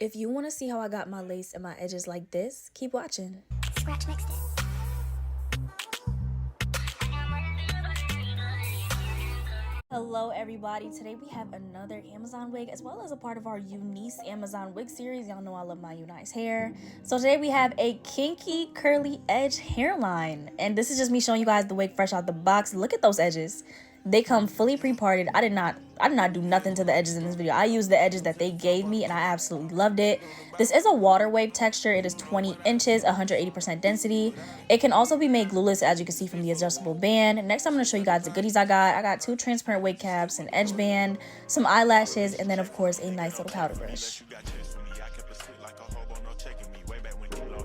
If you want to see how I got my lace and my edges like this, keep watching. Scratch next. Hello everybody, today we have another Amazon wig as well as a part of our Unice Amazon wig series. Y'all know I love my Unice hair. So today we have a kinky curly edge hairline, and this is just me showing you guys the wig fresh out the box. Look at those edges. They come fully pre-parted. I did not do nothing to the edges in this video. I used the edges that they gave me and I absolutely loved it. This is a water wave texture. It is 20 inches, 180% density. It can also be made glueless, as you can see from the adjustable band. Next, I'm going to show you guys the goodies I got. I got 2 transparent wig caps, an edge band, some eyelashes, and then of course a nice little powder brush.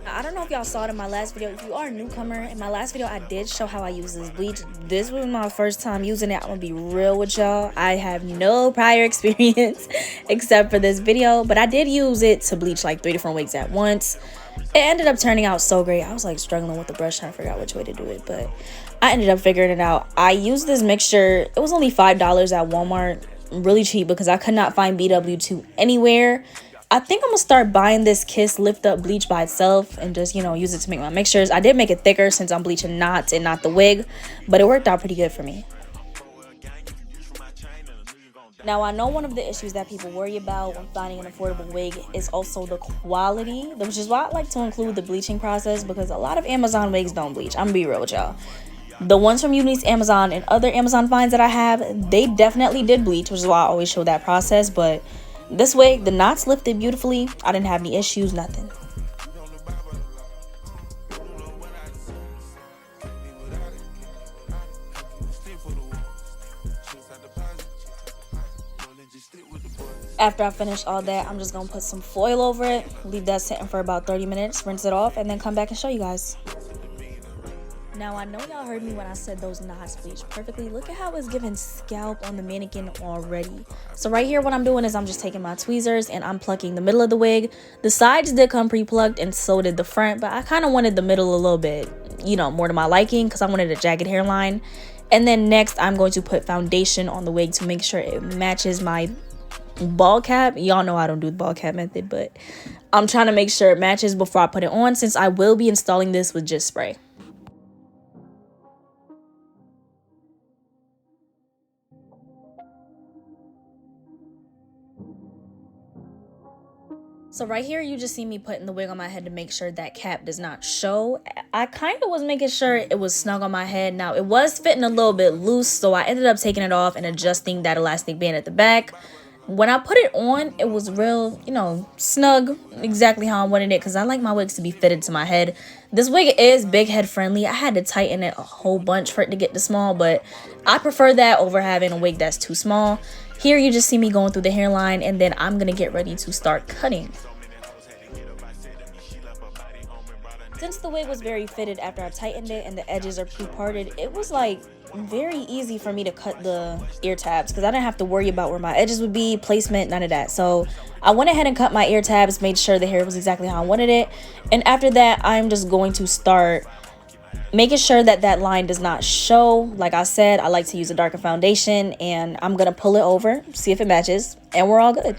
I don't know if y'all saw it in my last video. If you are a newcomer, in my last video I did show how I use this bleach. This was my first time using it. I'm gonna be real with y'all. I have no prior experience except for this video, but I did use it to bleach like 3 different wigs at once. It ended up turning out so great. I was like struggling with the brush, trying to figure out which way to do it, but I ended up figuring it out. I used this mixture. It was only $5 at Walmart, really cheap, because I could not find BW2 anywhere. I think I'm gonna start buying this Kiss Lift Up bleach by itself and just, you know, use it to make my mixtures. I did make it thicker since I'm bleaching knots and not the wig, but it worked out pretty good for me. Now, I know one of the issues that people worry about when finding an affordable wig is also the quality, which is why I like to include the bleaching process, because a lot of Amazon wigs don't bleach. I'm gonna be real with y'all. The ones from Unice Amazon and other Amazon finds that I have, they definitely did bleach, which is why I always show that process, but this wig, the knots lifted beautifully. I didn't have any issues, nothing. After I finish all that, I'm just gonna put some foil over it, leave that sitting for about 30 minutes, rinse it off, and then come back and show you guys. Now, I know y'all heard me when I said those knots bleached perfectly. Look at how it's giving scalp on the mannequin already. So right here, what I'm doing is I'm just taking my tweezers and I'm plucking the middle of the wig. The sides did come pre-plucked and so did the front, but I kind of wanted the middle a little bit, you know, more to my liking because I wanted a jagged hairline. And then next, I'm going to put foundation on the wig to make sure it matches my ball cap. Y'all know I don't do the ball cap method, but I'm trying to make sure it matches before I put it on, since I will be installing this with just spray. So right here, you just see me putting the wig on my head to make sure that cap does not show. I kind of was making sure it was snug on my head. Now, it was fitting a little bit loose, so I ended up taking it off and adjusting that elastic band at the back. When I put it on, it was real, you know, snug, exactly how I wanted it, because I like my wigs to be fitted to my head. This wig is big head friendly. I had to tighten it a whole bunch for it to get to small, but I prefer that over having a wig that's too small. Here you just see me going through the hairline, and then I'm gonna get ready to start cutting. Since the wig was very fitted after I tightened it and the edges are pre-parted, it was like very easy for me to cut the ear tabs because I didn't have to worry about where my edges would be, placement, none of that. So I went ahead and cut my ear tabs, made sure the hair was exactly how I wanted it. And after that, I'm just going to start making sure that that line does not show. Like I said, I like to use a darker foundation, and I'm going to pull it over, see if it matches, and we're all good.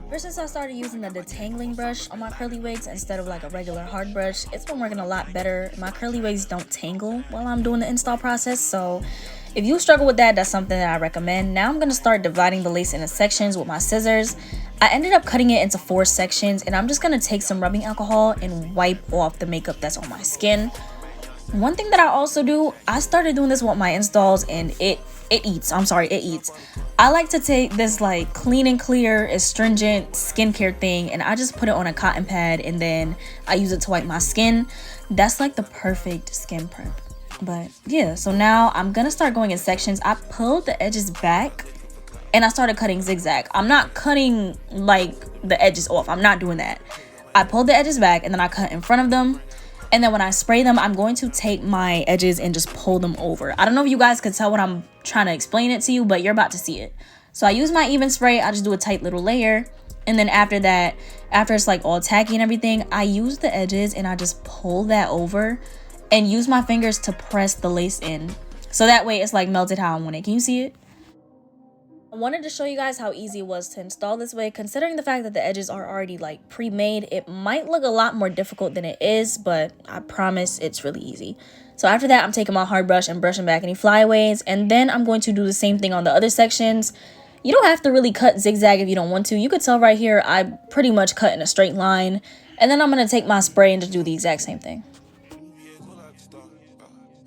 Ever since I started using a detangling brush on my curly wigs instead of like a regular hard brush, it's been working a lot better. My curly wigs don't tangle while I'm doing the install process, so if you struggle with that, that's something that I recommend. Now I'm going to start dividing the lace into sections with my scissors. I ended up cutting it into 4 sections, and I'm just going to take some rubbing alcohol and wipe off the makeup that's on my skin. One thing that I also do, I started doing this with my installs, and it eats. I like to take this like clean and clear astringent skincare thing, and I just put it on a cotton pad, and then I use it to wipe my skin. That's like the perfect skin prep. But yeah, so now I'm gonna start going in sections. I pulled the edges back and I started cutting zigzag. I'm not cutting like the edges off. I'm not doing that. I pulled the edges back and then I cut in front of them. And then when I spray them, I'm going to take my edges and just pull them over. I don't know if you guys could tell when I'm trying to explain it to you, but you're about to see it. So I use my even spray. I just do a tight little layer. And then after that, after it's like all tacky and everything, I use the edges and I just pull that over and use my fingers to press the lace in. So that way it's like melted how I want it. Can you see it? I wanted to show you guys how easy it was to install this wig. Considering the fact that the edges are already like pre-made, it might look a lot more difficult than it is, but I promise it's really easy. So after that, I'm taking my hard brush and brushing back any flyaways, and then I'm going to do the same thing on the other sections. You don't have to really cut zigzag if you don't want to. You could tell right here, I pretty much cut in a straight line, and then I'm going to take my spray and just do the exact same thing.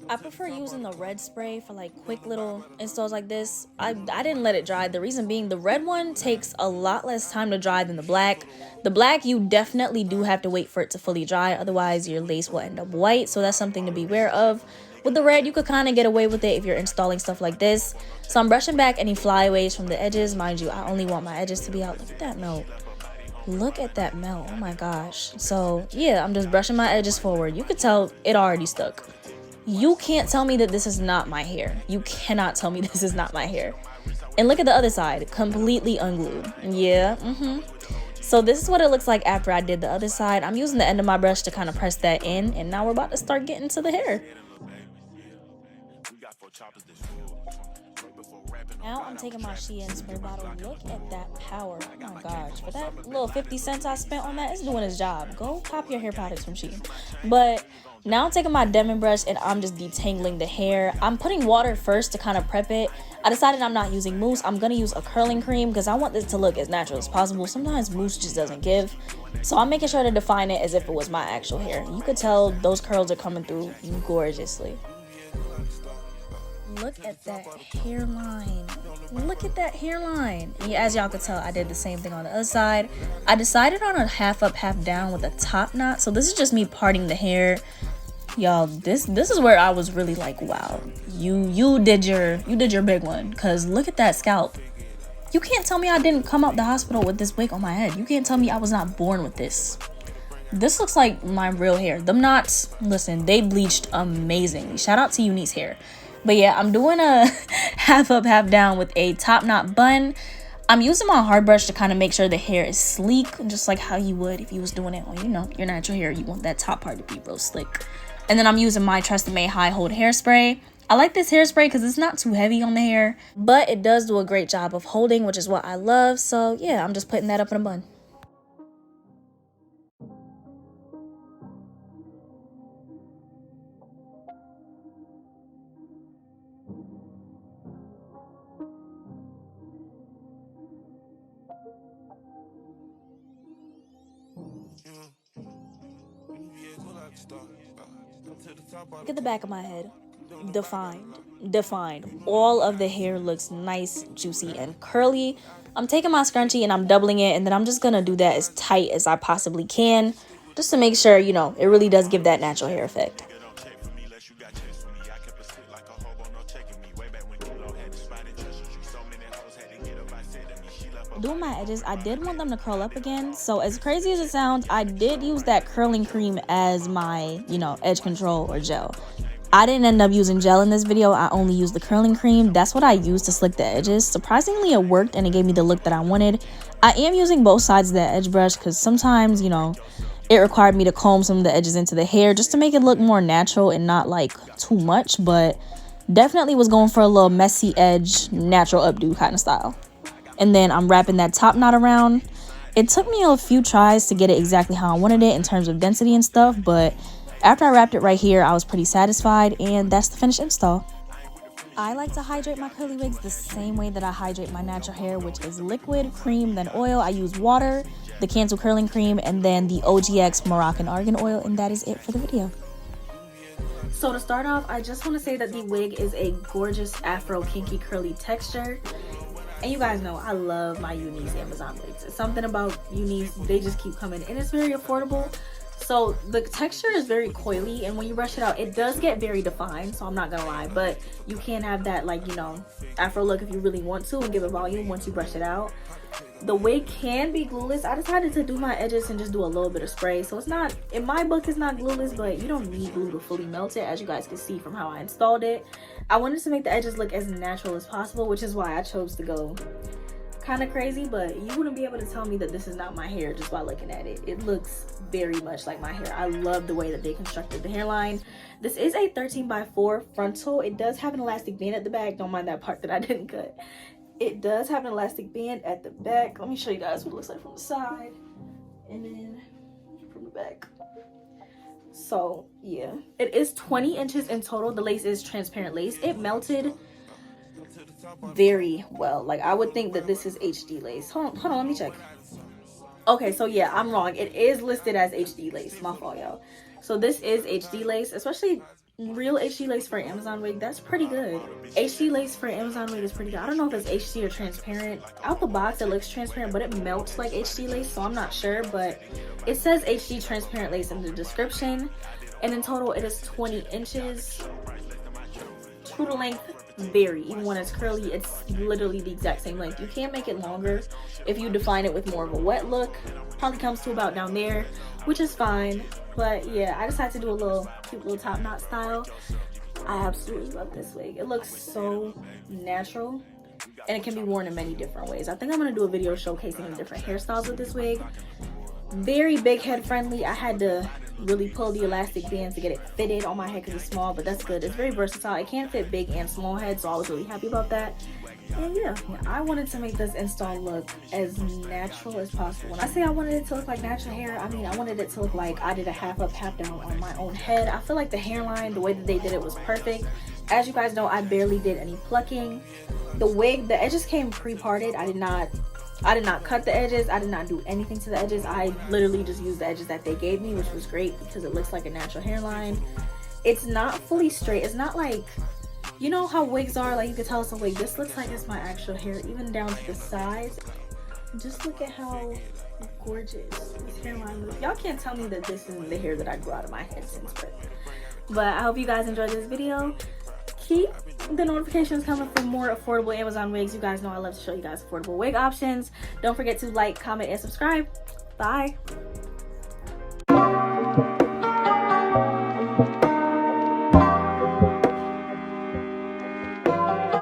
I prefer using the red spray for like quick little installs like this. I didn't let it dry. The reason being, the red one takes a lot less time to dry than the black. The black, you definitely do have to wait for it to fully dry. Otherwise, your lace will end up white. So that's something to be aware of. With the red, you could kind of get away with it if you're installing stuff like this. So I'm brushing back any flyaways from the edges. Mind you, I only want my edges to be out. Look at that melt. Look at that melt. Oh my gosh. So yeah, I'm just brushing my edges forward. You could tell it already stuck. You can't tell me that this is not my hair. You cannot tell me this is not my hair. And look at the other side, completely unglued. Yeah, So this is what it looks like after I did the other side. I'm using the end of my brush to kind of press that in, and now we're about to start getting to the hair. Now I'm taking my Shein spray bottle. Look at that power. Oh my gosh. For that little 50 cents I spent on that, it's doing its job. Go cop your hair products from Shein. But now I'm taking my Demon brush and I'm just detangling the hair. I'm putting water first to kind of prep it. I decided I'm not using mousse. I'm going to use a curling cream because I want this to look as natural as possible. Sometimes mousse just doesn't give. So I'm making sure to define it as if it was my actual hair. You could tell those curls are coming through gorgeously. Look at that hairline. Look at that hairline. And as y'all could tell, I did the same thing on the other side. I decided on a half up, half down with a top knot. So this is just me parting the hair. Y'all, this is where I was really like, wow, you did your big one. Cause look at that scalp. You can't tell me I didn't come out the hospital with this wig on my head. You can't tell me I was not born with this. This looks like my real hair. Them knots, listen, they bleached amazingly. Shout out to Unice hair. But yeah, I'm doing a half up, half down with a top knot bun. I'm using my hard brush to kind of make sure the hair is sleek, just like how you would if you was doing it on, you know, your natural hair. You want that top part to be real slick. And then I'm using my Tresemme High Hold hairspray. I like this hairspray because it's not too heavy on the hair, but it does do a great job of holding, which is what I love. So yeah, I'm just putting that up in a bun. Look at the back of my head. Defined. All of the hair looks nice, juicy, and curly. I'm taking my scrunchie and I'm doubling it, and then I'm just gonna do that as tight as I possibly can, just to make sure, you know, it really does give that natural hair effect. Doing my edges, I did want them to curl up again, so as crazy as it sounds, I did use that curling cream as my, you know, edge control or gel. I didn't end up using gel in this video. I only used the curling cream. That's what I used to slick the edges. Surprisingly, it worked and it gave me the look that I wanted. I am using both sides of the edge brush because sometimes, you know, it required me to comb some of the edges into the hair just to make it look more natural and not like too much, but definitely was going for a little messy edge, natural updo kind of style. And then I'm wrapping that top knot around. It took me a few tries to get it exactly how I wanted it in terms of density and stuff, but after I wrapped it right here, I was pretty satisfied, and that's the finished install. I like to hydrate my curly wigs the same way that I hydrate my natural hair, which is liquid, cream, then oil. I use water, the Cancel curling cream, and then the OGX Moroccan argan oil, and that is it for the video. So to start off, I just want to say that the wig is a gorgeous afro kinky curly texture. And you guys know I love my Unice Amazon wigs. It's something about Unice, they just keep coming, and it's very affordable. So the texture is very coily, and when you brush it out, it does get very defined, so I'm not gonna lie, but you can have that, like, you know, afro look if you really want to and give it volume once you brush it out. The wig can be glueless. I decided to do my edges and just do a little bit of spray, so it's not, in my book, it's not glueless, but you don't need glue to fully melt it, as you guys can see from how I installed it. I wanted to make the edges look as natural as possible, which is why I chose to go kind of crazy, but you wouldn't be able to tell me that this is not my hair just by looking at it. It looks very much like my hair. I love the way that they constructed the hairline. This is a 13x4 frontal. It does have an elastic band at the back. Don't mind that part that I didn't cut. It does have an elastic band at the back. Let me show you guys what it looks like from the side and then from the back. So yeah, it is 20 inches in total. The lace is transparent lace. It melted very well. Like, I would think that this is HD lace. Hold on, let me check. Okay, so yeah, I'm wrong. It is listed as HD lace. My fault, y'all. So this is HD lace, especially real HD lace for an Amazon wig. That's pretty good. HD lace for an Amazon wig is pretty good. I don't know if it's HD or transparent. Out the box, it looks transparent, but it melts like HD lace, so I'm not sure. But it says HD transparent lace in the description. And in total, it is 20 inches. True to length, vary. Even when it's curly, it's literally the exact same length. You can't make it longer if you define it with more of a wet look. Probably comes to about down there, which is fine. But yeah, I decided to do a little cute little top knot style. I absolutely love this wig. It looks so natural, and it can be worn in many different ways. I think I'm gonna do a video showcasing the different hairstyles with this wig. Very big head friendly. I had to really pull the elastic bands to get it fitted on my head because it's small, but that's good. It's very versatile. It can fit big and small heads, so I was really happy about that. And yeah, I wanted to make this install look as natural as possible. When I say I wanted it to look like natural hair, I mean I wanted it to look like I did a half up, half down on my own head. I feel like the hairline, the way that they did it was perfect. As you guys know, I barely did any plucking. The wig, the edges came pre-parted. I did not cut the edges. I did not do anything to the edges. I literally just used the edges that they gave me, which was great because it looks like a natural hairline. It's not fully straight. It's not like, you know how wigs are, like you could tell it's a wig. This looks like it's my actual hair, even down to the sides. Just look at how gorgeous this hairline looks. Y'all can't tell me that this isn't the hair that I grew out of my head since birth. But I hope you guys enjoyed this video. Keep the notifications coming for more affordable Amazon wigs. You guys know I love to show you guys affordable wig options. Don't forget to like, comment, and subscribe. Bye.